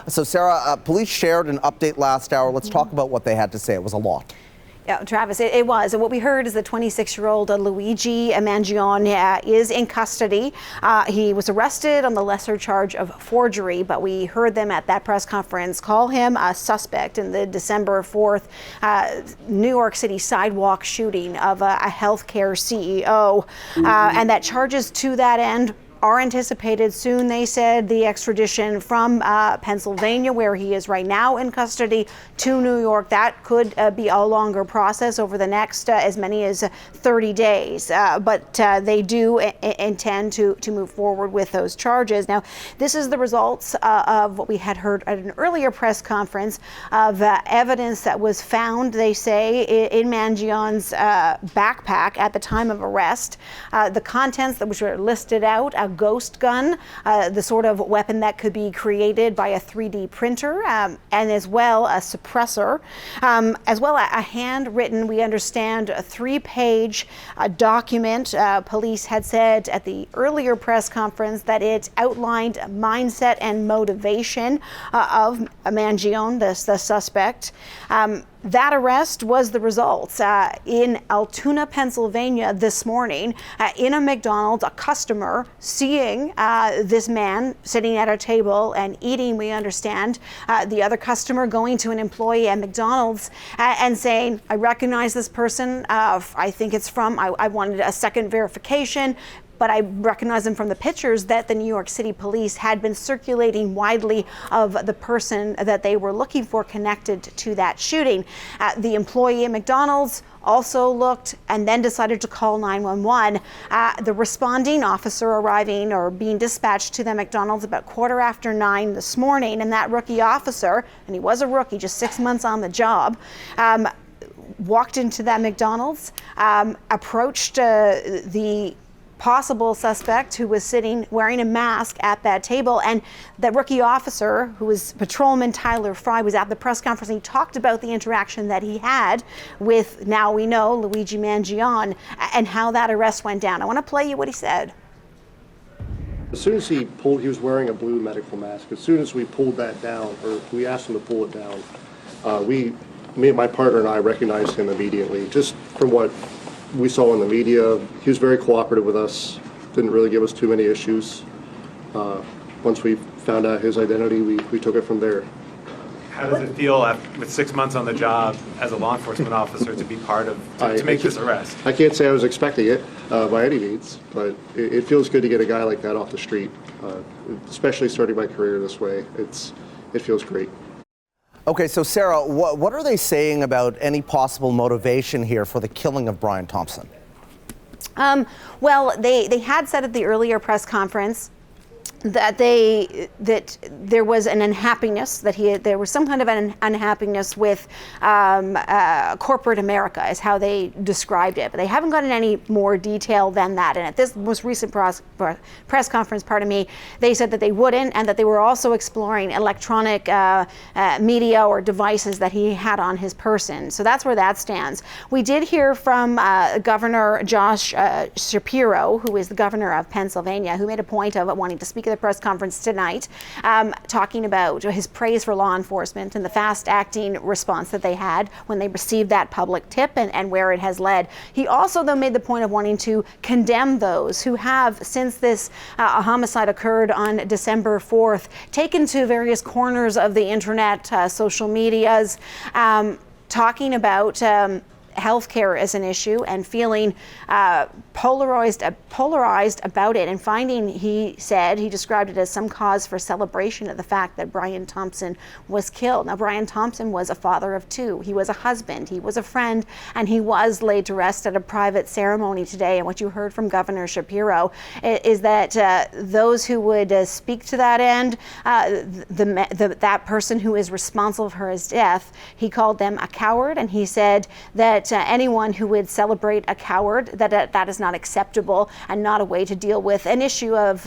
So, Sarah, police shared an update last hour. Let's talk about what they had to say. It was a lot. Yeah, Travis, it was. And what we heard is the 26-year-old Luigi Mangione is in custody. He was arrested on the lesser charge of forgery, but we heard them at that press conference call him a suspect in the December 4th New York City sidewalk shooting of a healthcare CEO. And that charges to that end are anticipated soon. They said the extradition from Pennsylvania, where he is right now in custody, to New York, that could be a longer process over the next as many as 30 days. But they do intend to move forward with those charges. Now, this is the results of what we had heard at an earlier press conference of evidence that was found, they say, in Mangione's backpack at the time of arrest. The contents that which were listed out, a ghost gun, the sort of weapon that could be created by a 3D printer, and as well a suppressor, as well a handwritten, we understand, a 3-page document. Police had said at the earlier press conference that it outlined mindset and motivation of Mangione, the suspect. That arrest was the result in Altoona, Pennsylvania this morning. In a McDonald's, a customer seeing this man sitting at a table and eating, we understand, the other customer going to an employee at McDonald's and saying, I recognize this person, I think it's from, I wanted a second verification, but I recognize them from the pictures that the New York City police had been circulating widely of the person that they were looking for connected to that shooting. The employee at McDonald's also looked and then decided to call 911. The responding officer arriving or being dispatched to the McDonald's about 9:15 this morning, and that rookie officer, and he was a rookie, just 6 months on the job, walked into that McDonald's, approached the possible suspect who was sitting wearing a mask at that table, and the rookie officer, who was patrolman Tyler Fry, was at the press conference and he talked about the interaction that he had with, now we know, Luigi Mangione, and how that arrest went down. I want to play you what he said. As soon as he was wearing a blue medical mask. As soon as we pulled that down, or we asked him to pull it down, me and my partner and I recognized him immediately, just from what we saw in the media. He was very cooperative with us, didn't really give us too many issues. Once we found out his identity, we took it from there. How does it feel with 6 months on the job as a law enforcement officer to be part of, to make this arrest? I can't say I was expecting it by any means, but it feels good to get a guy like that off the street, especially starting my career this way. It feels great. Okay, so Sarah, what are they saying about any possible motivation here for the killing of Brian Thompson? Well, they had said at the earlier press conference that there was an unhappiness, there was some kind of an unhappiness with corporate America, is how they described it. But they haven't gotten any more detail than that. And at this most recent press conference, they said that they wouldn't, and that they were also exploring electronic media or devices that he had on his person. So that's where that stands. We did hear from Governor Josh Shapiro, who is the governor of Pennsylvania, who made a point of wanting to speak at the press conference tonight, talking about his praise for law enforcement and the fast-acting response that they had when they received that public tip and where it has led. He also, though, made the point of wanting to condemn those who have, since this homicide occurred on December 4th, taken to various corners of the internet, social medias, talking about healthcare as an issue and feeling polarized about it, and finding, he said, he described it as some cause for celebration of the fact that Brian Thompson was killed. Now, Brian Thompson was a father of two. He was a husband, he was a friend, and he was laid to rest at a private ceremony today. And what you heard from Governor Shapiro is that those who would speak to that end, that person who is responsible for his death, he called them a coward, and he said that anyone who would celebrate a coward, that is not acceptable and not a way to deal with an issue of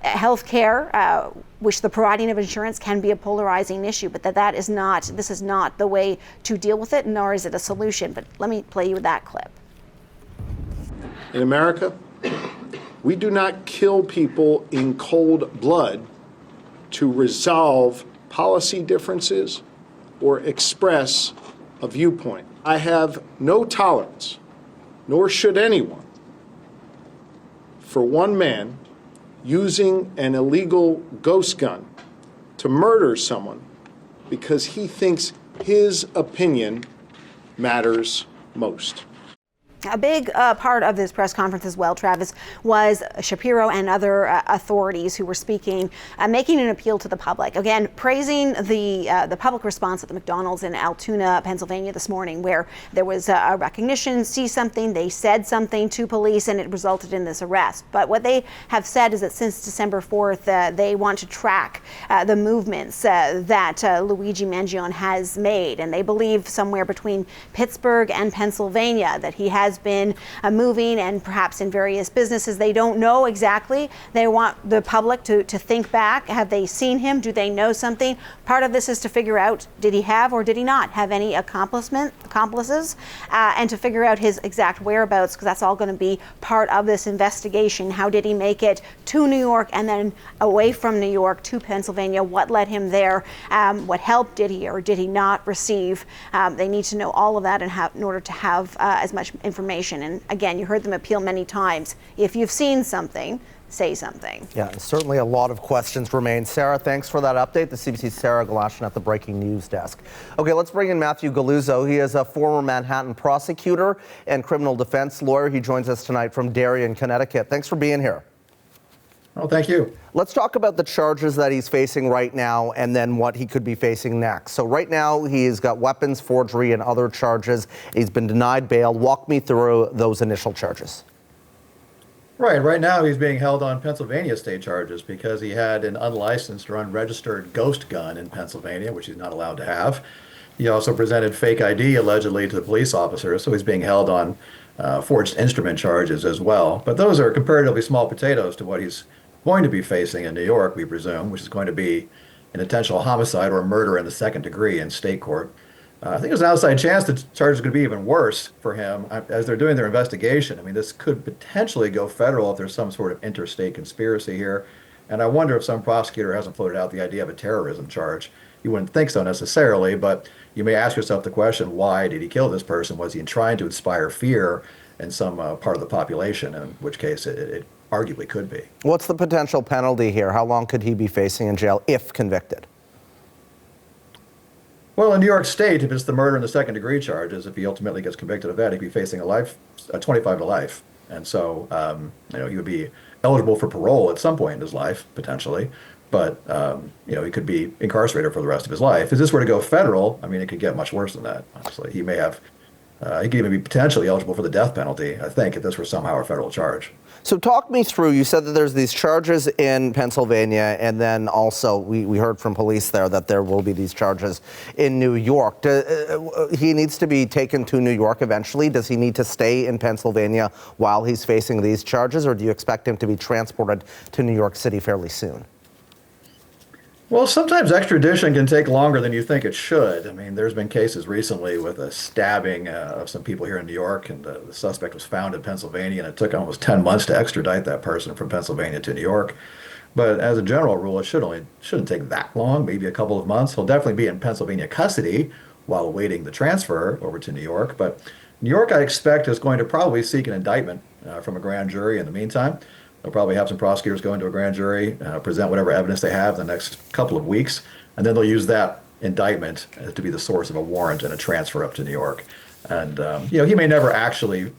health care, which the providing of insurance can be a polarizing issue, but this is not the way to deal with it, nor is it a solution. But let me play you that clip. In America, we do not kill people in cold blood to resolve policy differences or express a viewpoint. I have no tolerance, nor should anyone, for one man using an illegal ghost gun to murder someone because he thinks his opinion matters most. A big part of this press conference as well, Travis, was Shapiro and other authorities who were speaking, making an appeal to the public. Again, praising the public response at the McDonald's in Altoona, Pennsylvania this morning, where there was a recognition, see something, they said something to police, and it resulted in this arrest. But what they have said is that since December 4th, they want to track the movements that Luigi Mangione has made, and they believe somewhere between Pittsburgh and Pennsylvania that he has been moving, and perhaps in various businesses. They don't know exactly. They want the public to think back. Have they seen him? Do they know something? Part of this is to figure out, did he have or did he not have any accomplices, and to figure out his exact whereabouts, because that's all going to be part of this investigation. How did he make it to New York and then away from New York to Pennsylvania? What led him there? What help did he or did he not receive? They need to know all of that in order to have as much information. And again, you heard them appeal many times. If you've seen something, say something. Yeah, certainly a lot of questions remain. Sarah, thanks for that update. The CBC's Sarah Galashan at the Breaking News Desk. Okay, let's bring in Matthew Galluzzo. He is a former Manhattan prosecutor and criminal defense lawyer. He joins us tonight from Darien, Connecticut. Thanks for being here. Oh, thank you. Let's talk about the charges that he's facing right now and then what he could be facing next. So right now he's got weapons, forgery, and other charges. He's been denied bail. Walk me through those initial charges. Right now he's being held on Pennsylvania state charges because he had an unlicensed or unregistered ghost gun in Pennsylvania, which he's not allowed to have. He also presented fake ID allegedly to the police officers, so he's being held on forged instrument charges as well. But those are comparatively small potatoes to what he's going to be facing in New York, we presume, which is going to be an intentional homicide or murder in the second degree in state court. I think there's an outside chance the charge is going to be even worse for him as they're doing their investigation. I mean, this could potentially go federal if there's some sort of interstate conspiracy here. And I wonder if some prosecutor hasn't floated out the idea of a terrorism charge. You wouldn't think so necessarily, but you may ask yourself the question, why did he kill this person? Was he trying to inspire fear in some part of the population, in which case it arguably could be. What's the potential penalty here? How long could he be facing in jail if convicted? Well, in New York State, if it's the murder and the second degree charges, if he ultimately gets convicted of that, he'd be facing a 25 to life. And so, he would be eligible for parole at some point in his life, potentially. But, he could be incarcerated for the rest of his life. If this were to go federal, I mean, it could get much worse than that, honestly. He could even be potentially eligible for the death penalty, I think, if this were somehow a federal charge. So talk me through, you said that there's these charges in Pennsylvania, and then also we heard from police there that there will be these charges in New York. He needs to be taken to New York eventually. Does he need to stay in Pennsylvania while he's facing these charges, or do you expect him to be transported to New York City fairly soon? Well, sometimes extradition can take longer than you think it should. I mean, there's been cases recently with a stabbing of some people here in New York, and the suspect was found in Pennsylvania, and it took almost 10 months to extradite that person from Pennsylvania to New York. But as a general rule, it shouldn't take that long, maybe a couple of months. He'll definitely be in Pennsylvania custody while awaiting the transfer over to New York. But New York, I expect, is going to probably seek an indictment from a grand jury in the meantime. They'll probably have some prosecutors go into a grand jury, present whatever evidence they have in the next couple of weeks, and then they'll use that indictment to be the source of a warrant and a transfer up to New York. And he may never actually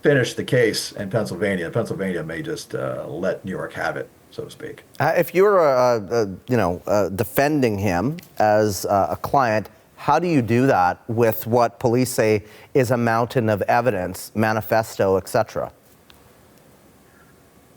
finish the case in Pennsylvania. Pennsylvania may just let New York have it, so to speak. If you're defending him as a client, how do you do that with what police say is a mountain of evidence, manifesto, etc.?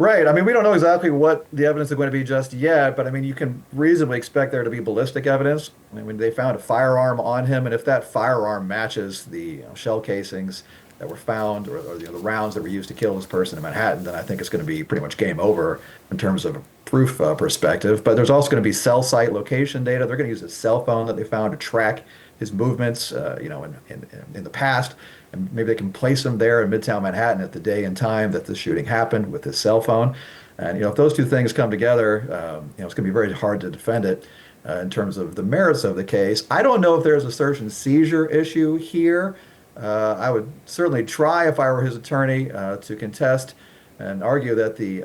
Right. I mean, we don't know exactly what the evidence is going to be just yet, but I mean, you can reasonably expect there to be ballistic evidence. I mean, they found a firearm on him, and if that firearm matches the shell casings that were found or the rounds that were used to kill this person in Manhattan, then I think it's going to be pretty much game over in terms of a proof perspective. But there's also going to be cell site location data. They're going to use his cell phone that they found to track his movements, in the past. And maybe they can place him there in Midtown Manhattan at the day and time that the shooting happened with his cell phone. And, if those two things come together, it's going to be very hard to defend it. in terms of the merits of the case. I don't know if there's a search and seizure issue here. I would certainly try, if I were his attorney, to contest and argue that the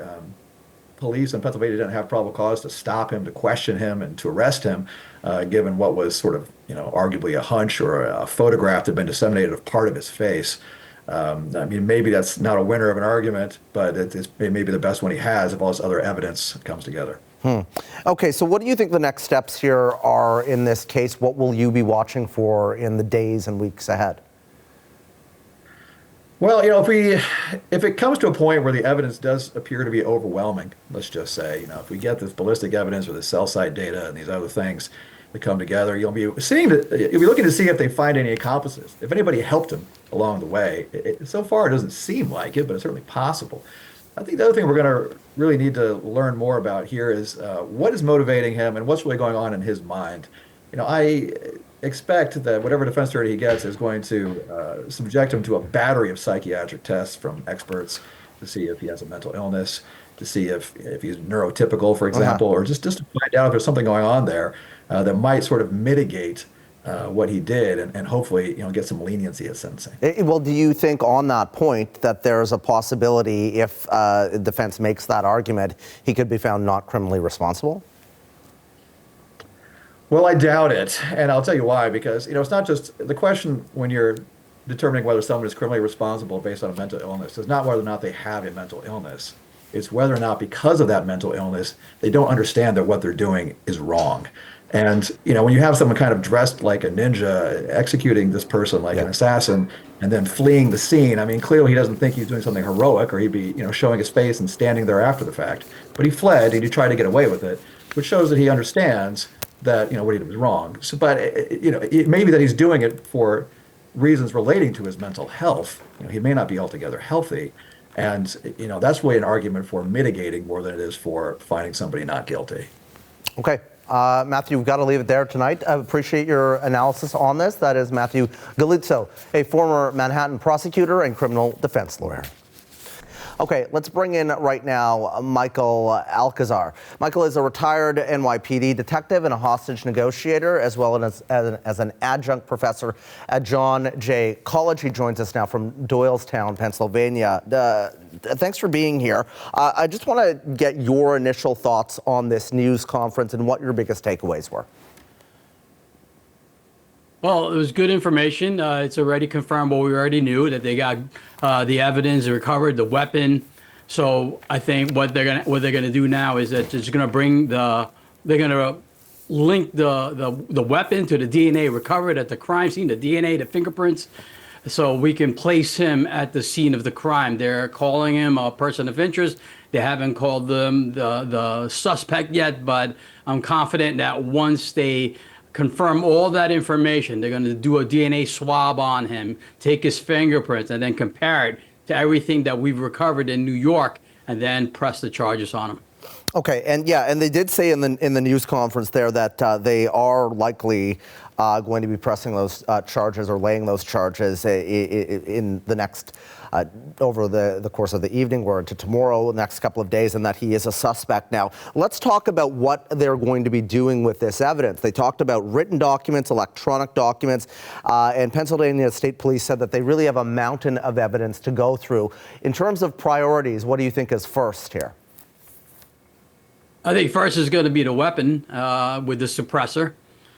police in Pennsylvania didn't have probable cause to stop him, to question him, and to arrest him, given what was sort of, arguably a hunch or a photograph that had been disseminated of part of his face. I mean, maybe that's not a winner of an argument, but it may be the best one he has if all this other evidence comes together. Okay, so what do you think the next steps here are in this case? What will you be watching for in the days and weeks ahead? Well, if it comes to a point where the evidence does appear to be overwhelming, let's just say, if we get this ballistic evidence or the cell site data and these other things that come together, you'll be looking to see if they find any accomplices, if anybody helped him along the way. So far, it doesn't seem like it, but it's certainly possible. I think the other thing we're going to really need to learn more about here is what is motivating him and what's really going on in his mind. I expect that whatever defense attorney he gets is going to subject him to a battery of psychiatric tests from experts to see if he has a mental illness, to see if he's neurotypical, for example, or just to find out if there's something going on there that might sort of mitigate what he did and hopefully get some leniency at sentencing. Well, do you think on that point that there's a possibility if the defense makes that argument, he could be found not criminally responsible? Well, I doubt it, and I'll tell you why. Because it's not just the question when you're determining whether someone is criminally responsible based on a mental illness. It's not whether or not they have a mental illness. It's whether or not, because of that mental illness, they don't understand that what they're doing is wrong. And when you have someone kind of dressed like a ninja, executing this person like an assassin, and then fleeing the scene, I mean, clearly he doesn't think he's doing something heroic, or he'd be showing his face and standing there after the fact. But he fled and he tried to get away with it, which shows that he understands that what he did was wrong. So, but it may be that he's doing it for reasons relating to his mental health. He may not be altogether healthy, and that's really an argument for mitigating more than it is for finding somebody not guilty. Okay, Matthew, we've got to leave it there tonight. I appreciate your analysis on this. That is Matthew Galluzzo, a former Manhattan prosecutor and criminal defense lawyer. Okay, let's bring in right now Michael Alcazar. Michael is a retired NYPD detective and a hostage negotiator, as well as an adjunct professor at John Jay College. He joins us now from Doylestown, Pennsylvania. Thanks for being here. I just want to get your initial thoughts on this news conference and what your biggest takeaways were. Well, it was good information. It's already confirmed what we already knew, that they got the evidence, recovered the weapon. So I think what they're gonna do now is that they're gonna link the weapon to the DNA recovered at the crime scene, the DNA, the fingerprints, so we can place him at the scene of the crime. They're calling him a person of interest. They haven't called them the suspect yet, but I'm confident that once they confirm all that information, they're going to do a DNA swab on him, take his fingerprints, and then compare it to everything that we've recovered in New York, and then press the charges on him. Okay, and they did say in the news conference there that they are likely going to be pressing those charges or laying those charges in the next over the course of the evening or to tomorrow, the next couple of days, and that he is a suspect. Now, let's talk about what they're going to be doing with this evidence. They talked about written documents, electronic documents, and Pennsylvania State Police said that they really have a mountain of evidence to go through. In terms of priorities, what do you think is first here? I think first is going to be the weapon with the suppressor.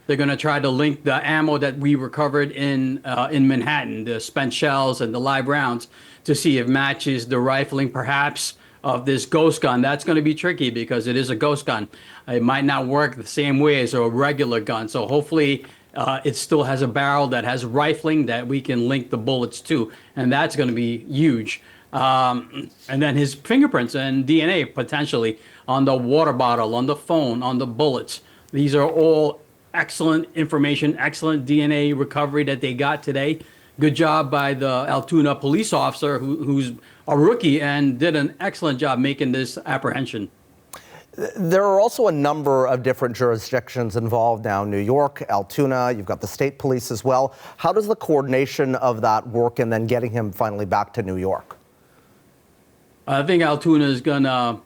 They're going to try to link the ammo that we recovered in Manhattan, the spent shells and the live rounds, to see if matches the rifling perhaps of this ghost gun. That's going to be tricky because it is a ghost gun. It might not work the same way as a regular gun. So hopefully it still has a barrel that has rifling that we can link the bullets to. And that's going to be huge. And then his fingerprints and DNA potentially on the water bottle, on the phone, on the bullets. These are all excellent information, excellent DNA recovery that they got today. Good job by the Altoona police officer who's a rookie and did an excellent job making this apprehension. There are also a number of different jurisdictions involved now. New York, Altoona, you've got the state police as well. How does the coordination of that work and then getting him finally back to New York? I think Altoona is gonna,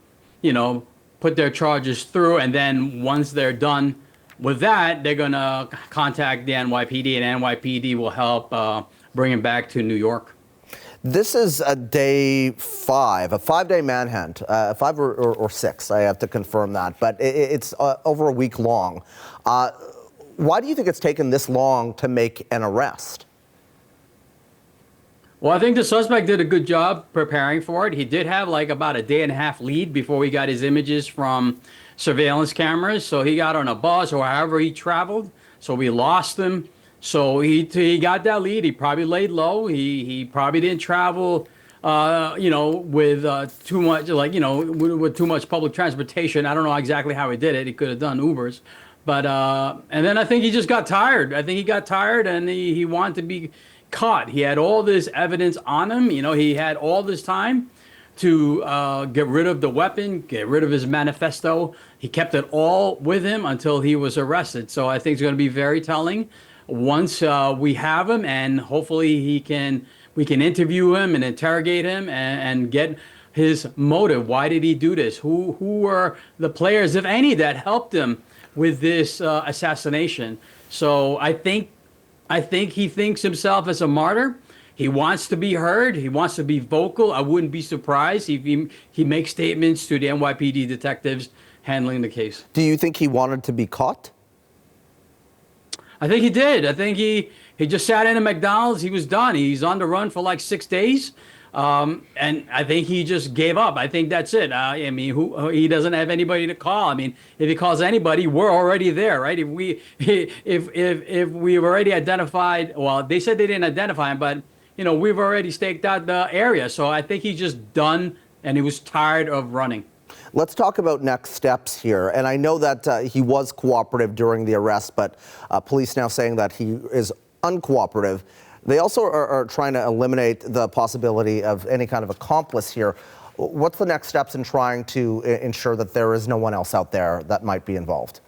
put their charges through, and then once they're done, with that, they're going to contact the NYPD, and NYPD will help bring him back to New York. This is a day 5, a 5-day manhunt, 5 or 6. I have to confirm that, but it's over a week long. Why do you think it's taken this long to make an arrest? Well, I think the suspect did a good job preparing for it. He did have like about a day and a half lead before he got his images from surveillance cameras. So he got on a bus or however he traveled. So we lost him. So he got that lead. He probably laid low. He probably didn't travel, with too much, with too much public transportation. I don't know exactly how he did it. He could have done Ubers. But and then I think he just got tired. I think he got tired and he wanted to be caught. He had all this evidence on him. He had all this time to get rid of the weapon, get rid of his manifesto. He kept it all with him until he was arrested. So I think it's going to be very telling once we have him, and hopefully we can interview him and interrogate him and get his motive. Why did he do this? Who were the players, if any, that helped him with this assassination? So I think he thinks himself as a martyr. He wants to be heard. He wants to be vocal. I wouldn't be surprised if he makes statements to the NYPD detectives handling the case. Do you think he wanted to be caught? I think he did. I think he just sat in a McDonald's. He was done. He's on the run for like 6 days. And I think he just gave up. I think that's it. He doesn't have anybody to call. I mean, if he calls anybody, we're already there, right? If we've already identified, well, they said they didn't identify him, but we've already staked out the area. So I think he's just done, and he was tired of running. Let's talk about next steps here. And I know that he was cooperative during the arrest, but police now saying that he is uncooperative. They also are trying to eliminate the possibility of any kind of accomplice here. What's the next steps in trying to ensure that there is no one else out there that might be involved?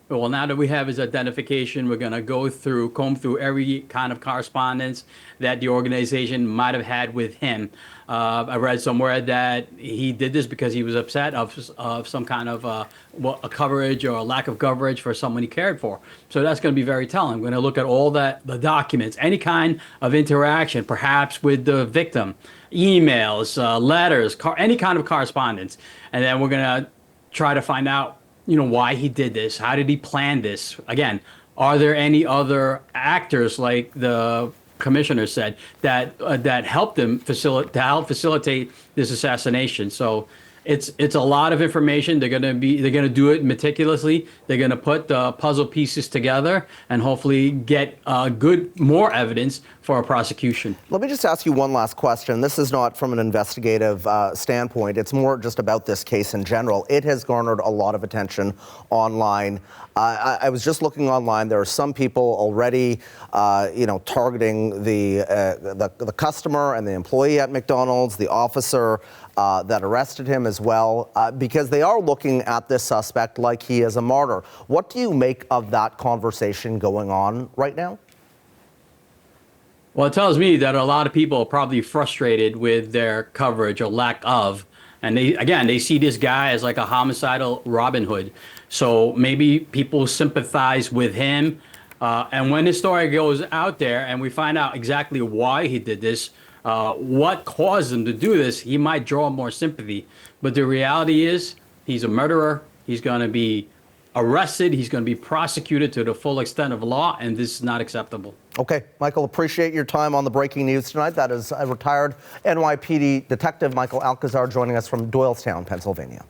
Well, now that we have his identification, we're going to comb through every kind of correspondence that the organization might have had with him. I read somewhere that he did this because he was upset of some kind of a coverage or a lack of coverage for someone he cared for. So that's going to be very telling. We're going to look at all the documents, any kind of interaction, perhaps with the victim, emails, letters, any kind of correspondence. And then we're going to try to find out why he did this. How did he plan this? Again, are there any other actors, like the commissioner said, that helped him facilitate this assassination? So it's a lot of information. They're gonna do it meticulously. They're gonna put the puzzle pieces together and hopefully get more evidence for a prosecution. Let me just ask you one last question. This is not from an investigative standpoint. It's more just about this case in general. It has garnered a lot of attention online. I was just looking online. There are some people already, targeting the customer and the employee at McDonald's, the officer that arrested him as well, because they are looking at this suspect like he is a martyr. What do you make of that conversation going on right now? Well, it tells me that a lot of people are probably frustrated with their coverage or lack of. And they see this guy as like a homicidal Robin Hood. So maybe people sympathize with him. And when his story goes out there and we find out exactly why he did this, what caused him to do this, he might draw more sympathy. But the reality is he's a murderer. He's going to be arrested. He's going to be prosecuted to the full extent of law, and this is not acceptable. Okay, Michael, appreciate your time on the breaking news tonight. That is a retired NYPD detective, Michael Alcazar, joining us from Doylestown, Pennsylvania.